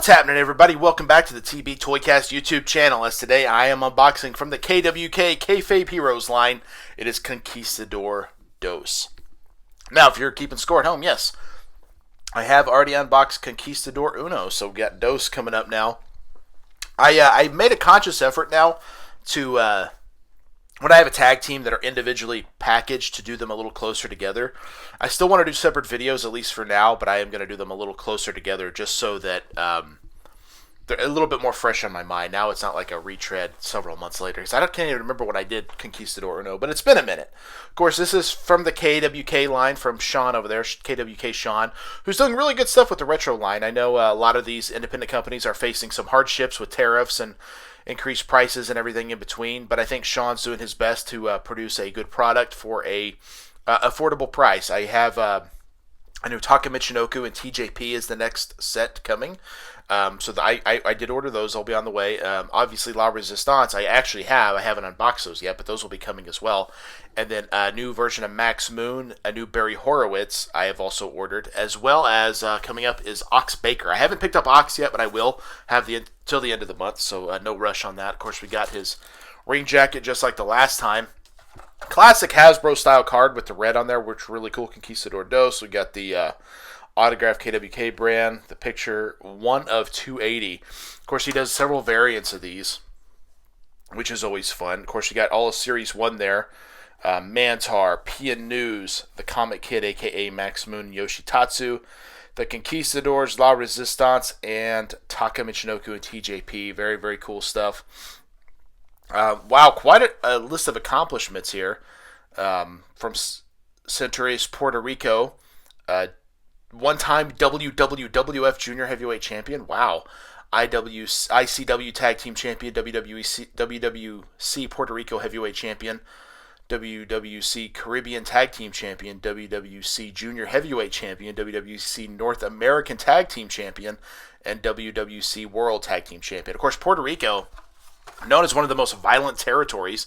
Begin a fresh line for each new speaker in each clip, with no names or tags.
What's happening, everybody? Welcome back to the TB Toycast YouTube channel. As today I am unboxing from the KWK Kayfabe Heroes line. It is Conquistador Dos. Now, if you're keeping score at home, yes, I have already unboxed Conquistador Uno, so we got Dos coming up now. I made a conscious effort now to when I have a tag team that are individually packaged, to do them a little closer together. I still want to do separate videos, at least for now, but I am going to do them a little closer together just so that they're a little bit more fresh on my mind. Now it's not like a retread several months later, because can't even remember when I did Conquistador Uno, but it's been a minute. Of course, this is from the KWK line, from Sean over there, KWK Sean, who's doing really good stuff with the retro line. I know a lot of these independent companies are facing some hardships with tariffs and increased prices and everything in between, but I think Sean's doing his best to produce a good product for a affordable price. I know Taka Michinoku and TJP is the next set coming, so I did order those. They'll be on the way. Obviously, La Resistance I haven't unboxed those yet, but those will be coming as well. And then a new version of Max Moon, a new Barry Horowitz I have also ordered, as well as coming up is Ox Baker. I haven't picked up Ox yet, but I will have till the end of the month, so no rush on that. Of course, we got his ring jacket just like the last time. Classic Hasbro style card with the red on there, which is really cool. Conquistador Dos. We got the autographed KWK brand, the picture 1 of 280. Of course, he does several variants of these, which is always fun. Of course, you got all of Series 1 there. Mantar, Pian News, the Comet Kid, aka Max Moon Yoshitatsu, the Conquistadors, La Resistance, and Taka Michinoku and TJP. Very, very cool stuff. Wow, quite a list of accomplishments here. From Centuries, Puerto Rico, one-time WWF Junior Heavyweight Champion. Wow. ICW Tag Team Champion, WWC Puerto Rico Heavyweight Champion, WWC Caribbean Tag Team Champion, WWC Junior Heavyweight Champion, WWC North American Tag Team Champion, and WWC World Tag Team Champion. Of course, Puerto Rico, known as one of the most violent territories,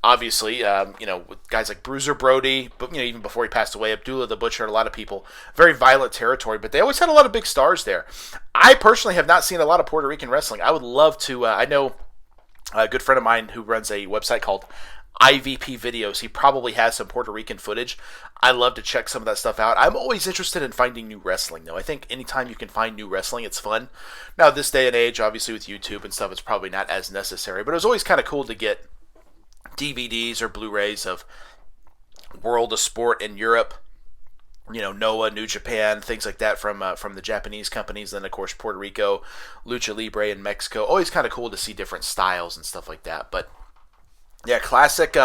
obviously, with guys like Bruiser Brody, but even before he passed away, Abdullah the Butcher, a lot of people, very violent territory, but they always had a lot of big stars there. I personally have not seen a lot of Puerto Rican wrestling. I would love to. I know a good friend of mine who runs a website called IVP Videos. He probably has some Puerto Rican footage. I love to check some of that stuff out. I'm always interested in finding new wrestling, though. I think anytime you can find new wrestling, it's fun. Now, this day and age, obviously with YouTube and stuff, it's probably not as necessary, but it was always kind of cool to get DVDs or Blu-rays of World of Sport in Europe, Noah, New Japan, things like that from the Japanese companies. Then, of course, Puerto Rico, Lucha Libre in Mexico. Always kind of cool to see different styles and stuff like that. But yeah, classic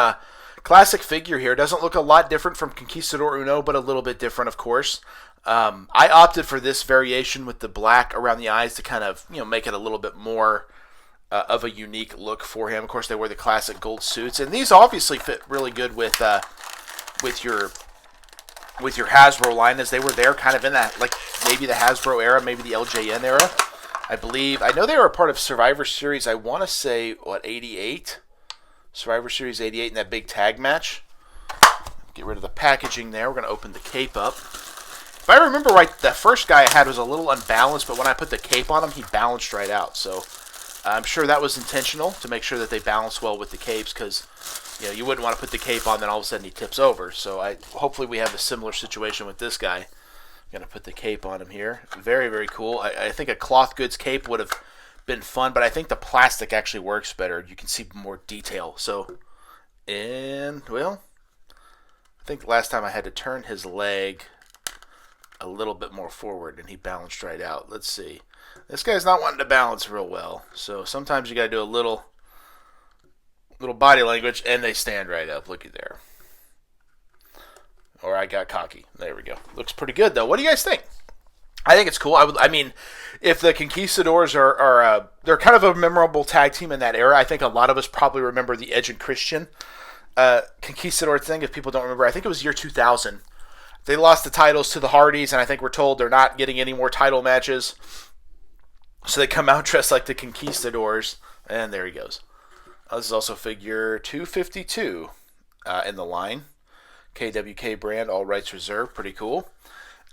figure here. Doesn't look a lot different from Conquistador Uno, but a little bit different, of course. I opted for this variation with the black around the eyes to kind of make it a little bit more of a unique look for him. Of course, they wear the classic gold suits, and these obviously fit really good with your Hasbro line, as they were there kind of in that, like, maybe the Hasbro era, maybe the LJN era. I know they were a part of Survivor Series, I want to say, 88? Survivor Series 88 in that big tag match. Get rid of the packaging there. We're going to open the cape up. If I remember right, the first guy I had was a little unbalanced, but when I put the cape on him, he balanced right out. So I'm sure that was intentional, to make sure that they balance well with the capes, because you wouldn't want to put the cape on, then all of a sudden he tips over. So hopefully we have a similar situation with this guy. I'm going to put the cape on him here. Very, very cool. I think a cloth goods cape would have been fun, but I think the plastic actually works better. You can see more detail. So, I think last time I had to turn his leg a little bit more forward, and he balanced right out. Let's see. This guy's not wanting to balance real well, so sometimes you got to do a little body language, and they stand right up. Looky there. Or I got cocky. There we go. Looks pretty good, though. What do you guys think? I think it's cool. If the Conquistadors are they're kind of a memorable tag team in that era. I think a lot of us probably remember the Edge and Christian Conquistador thing. If people don't remember, I think it was year 2000. They lost the titles to the Hardys, and I think we're told they're not getting any more title matches. So they come out dressed like the Conquistadors, and there he goes. This is also figure 252 in the line. KWK brand, all rights reserved. Pretty cool.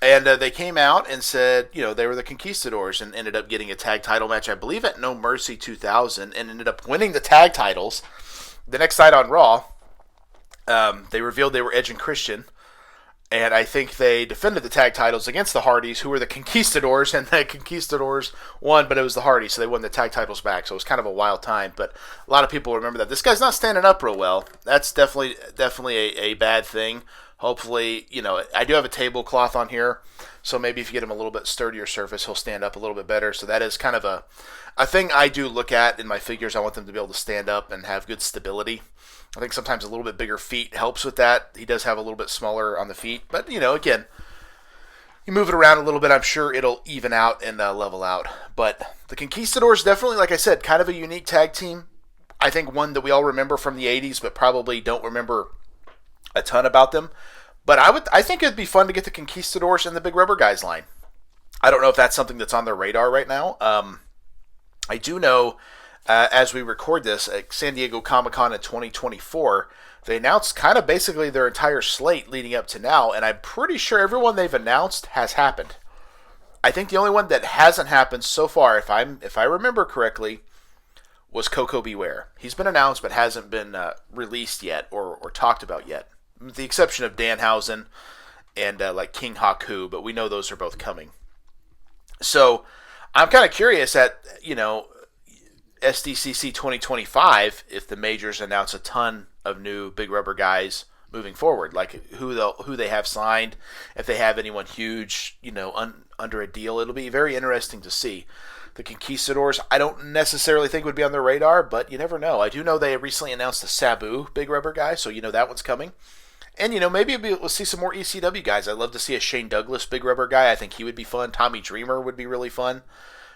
And they came out and said, they were the Conquistadors and ended up getting a tag title match, I believe, at No Mercy 2000, and ended up winning the tag titles. The next night on Raw, they revealed they were Edge and Christian, and I think they defended the tag titles against the Hardys, who were the Conquistadors, and the Conquistadors won, but it was the Hardys, so they won the tag titles back. So it was kind of a wild time, but a lot of people remember that. This guy's not standing up real well. That's definitely a bad thing. Hopefully, I do have a tablecloth on here, so maybe if you get him a little bit sturdier surface, he'll stand up a little bit better. So that is kind of a thing I do look at in my figures. I want them to be able to stand up and have good stability. I think sometimes a little bit bigger feet helps with that. He does have a little bit smaller on the feet, but, again, you move it around a little bit, I'm sure it'll even out and level out. But the Conquistadors definitely, like I said, kind of a unique tag team. I think one that we all remember from the 80s, but probably don't remember a ton about them. But I think it'd be fun to get the Conquistadors and the Big Rubber Guys line. I don't know if that's something that's on their radar right now. I do know, as we record this, at San Diego Comic-Con in 2024, they announced kind of basically their entire slate leading up to now, and I'm pretty sure everyone they've announced has happened. I think the only one that hasn't happened so far, if I remember correctly, was Coco Beware. He's been announced but hasn't been released yet or talked about yet, with the exception of Danhausen and like King Haku, but we know those are both coming. So I'm kind of curious at, SDCC 2025 if the majors announce a ton of new Big Rubber Guys moving forward, like who they have signed, if they have anyone huge, under a deal. It'll be very interesting to see. The Conquistadors, I don't necessarily think would be on their radar, but you never know. I do know they recently announced the Sabu Big Rubber Guy, so that one's coming. And, maybe we'll see some more ECW guys. I'd love to see a Shane Douglas Big Rubber Guy. I think he would be fun. Tommy Dreamer would be really fun.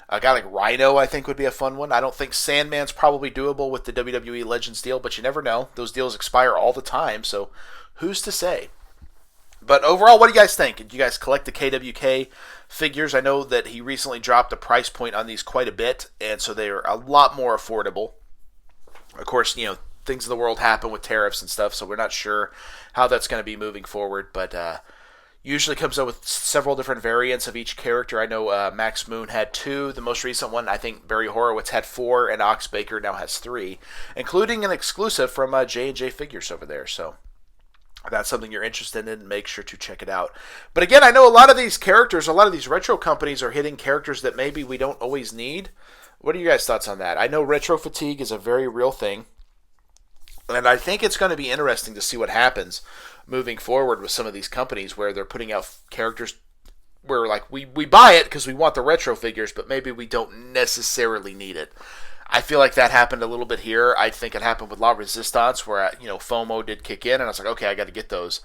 A guy like Rhino, I think, would be a fun one. I don't think Sandman's probably doable with the WWE Legends deal, but you never know. Those deals expire all the time, so who's to say? But overall, what do you guys think? Did you guys collect the KWK figures? I know that he recently dropped the price point on these quite a bit, and so they are a lot more affordable. Of course, things in the world happen with tariffs and stuff, so we're not sure how that's going to be moving forward, but usually comes up with several different variants of each character. I know Max Moon had 2. The most recent one, I think Barry Horowitz had 4, and Ox Baker now has 3, including an exclusive from J&J Figures over there. So if that's something you're interested in, make sure to check it out. But again, I know a lot of these characters, a lot of these retro companies are hitting characters that maybe we don't always need. What are your guys' thoughts on that? I know retro fatigue is a very real thing, and I think it's going to be interesting to see what happens moving forward with some of these companies where they're putting out characters where we buy it because we want the retro figures, but maybe we don't necessarily need it. I feel like that happened a little bit here. I think it happened with La Resistance where FOMO did kick in, and I was like, okay, I got to get those.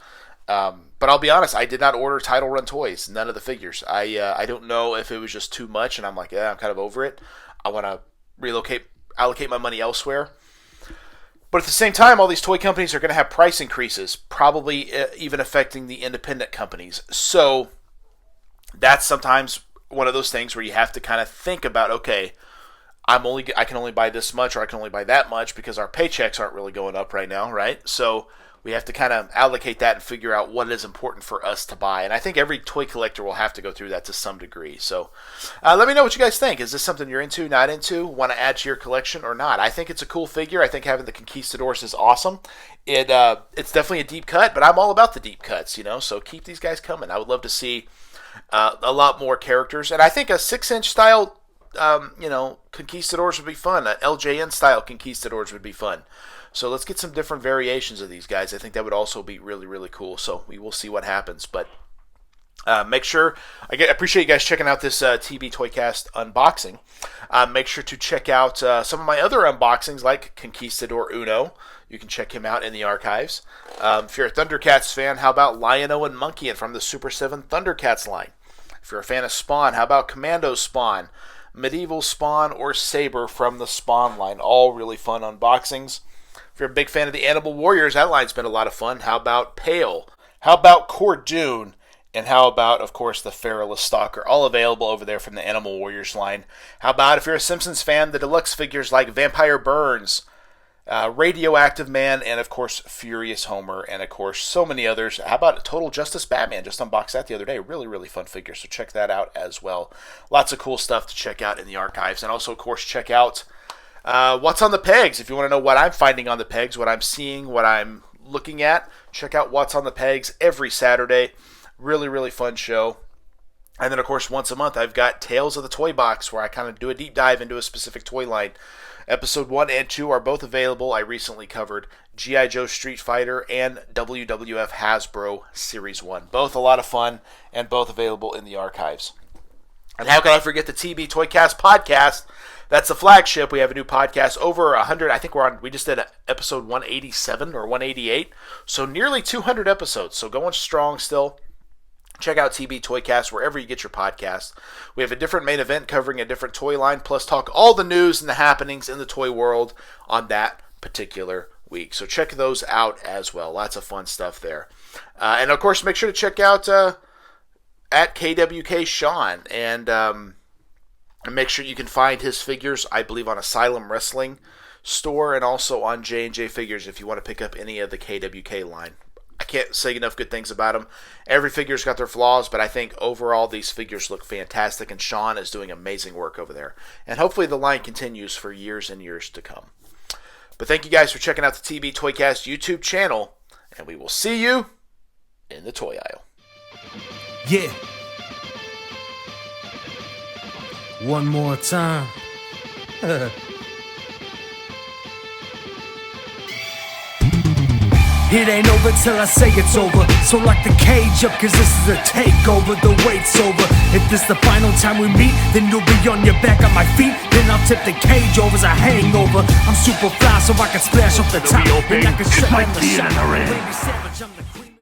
But I'll be honest, I did not order Title Run toys, none of the figures. I don't know if it was just too much, and I'm like, I'm kind of over it. I want to allocate my money elsewhere. But at the same time, all these toy companies are going to have price increases, probably even affecting the independent companies. So that's sometimes one of those things where you have to kind of think about, okay, I can only buy this much or I can only buy that much because our paychecks aren't really going up right now, right? So we have to kind of allocate that and figure out what is important for us to buy. And I think every toy collector will have to go through that to some degree. So let me know what you guys think. Is this something you're into, not into, want to add to your collection or not? I think it's a cool figure. I think having the Conquistadors is awesome. It's definitely a deep cut, but I'm all about the deep cuts, so keep these guys coming. I would love to see a lot more characters. And I think a 6-inch style, Conquistadors would be fun. LJN style Conquistadors would be fun. So let's get some different variations of these guys. I think that would also be really, really cool. So we will see what happens. But make sure, I appreciate you guys checking out this TB Toycast unboxing. Make sure to check out some of my other unboxings like Conquistador Uno. You can check him out in the archives. If you're a Thundercats fan, how about Lion-O and Monkey from the Super 7 Thundercats line? If you're a fan of Spawn, how about Commando Spawn, Medieval Spawn, or Saber from the Spawn line? All really fun unboxings. If you're a big fan of the Animal Warriors, that line's been a lot of fun. How about Pale? How about Cordoon? And how about, of course, the Feralus Stalker? All available over there from the Animal Warriors line. How about, if you're a Simpsons fan, the deluxe figures like Vampire Burns, Radioactive Man, and of course Furious Homer, and of course so many others. How about Total Justice Batman? Just unboxed that the other day. Really, really fun figure, so check that out as well. Lots of cool stuff to check out in the archives. And also, of course, check out What's on the Pegs. If you want to know what I'm finding on the pegs, what I'm seeing, what I'm looking at, check out What's on the Pegs every Saturday. Really, really fun show. And then, of course, once a month, I've got Tales of the Toy Box, where I kind of do a deep dive into a specific toy line. Episode 1 and 2 are both available. I recently covered G.I. Joe Street Fighter and WWF Hasbro Series 1. Both a lot of fun and both available in the archives. And how can I forget the TB Toycast podcast? That's the flagship. We have a new podcast, over 100. I think we just did episode 187 or 188. So nearly 200 episodes. So going strong still. Check out TB Toycast wherever you get your podcasts. We have a different main event covering a different toy line, plus talk all the news and the happenings in the toy world on that particular week. So check those out as well. Lots of fun stuff there. And of course, make sure to check out at KWK Sean, and make sure you can find his figures, I believe, on Asylum Wrestling store and also on J&J Figures if you want to pick up any of the KWK line. I can't say enough good things about them. Every figure's got their flaws, but I think overall these figures look fantastic, and Sean is doing amazing work over there. And hopefully the line continues for years and years to come. But thank you guys for checking out the TB Toycast YouTube channel, and we will see you in the toy aisle.
Yeah. One more time. It ain't over till I say it's over. So lock the cage up, cause this is a takeover. The wait's over. If this the final time we meet, then you'll be on your back on my feet. Then I'll tip the cage over as a hangover. I'm super fly so I can splash off the top. And I can shut down the shop.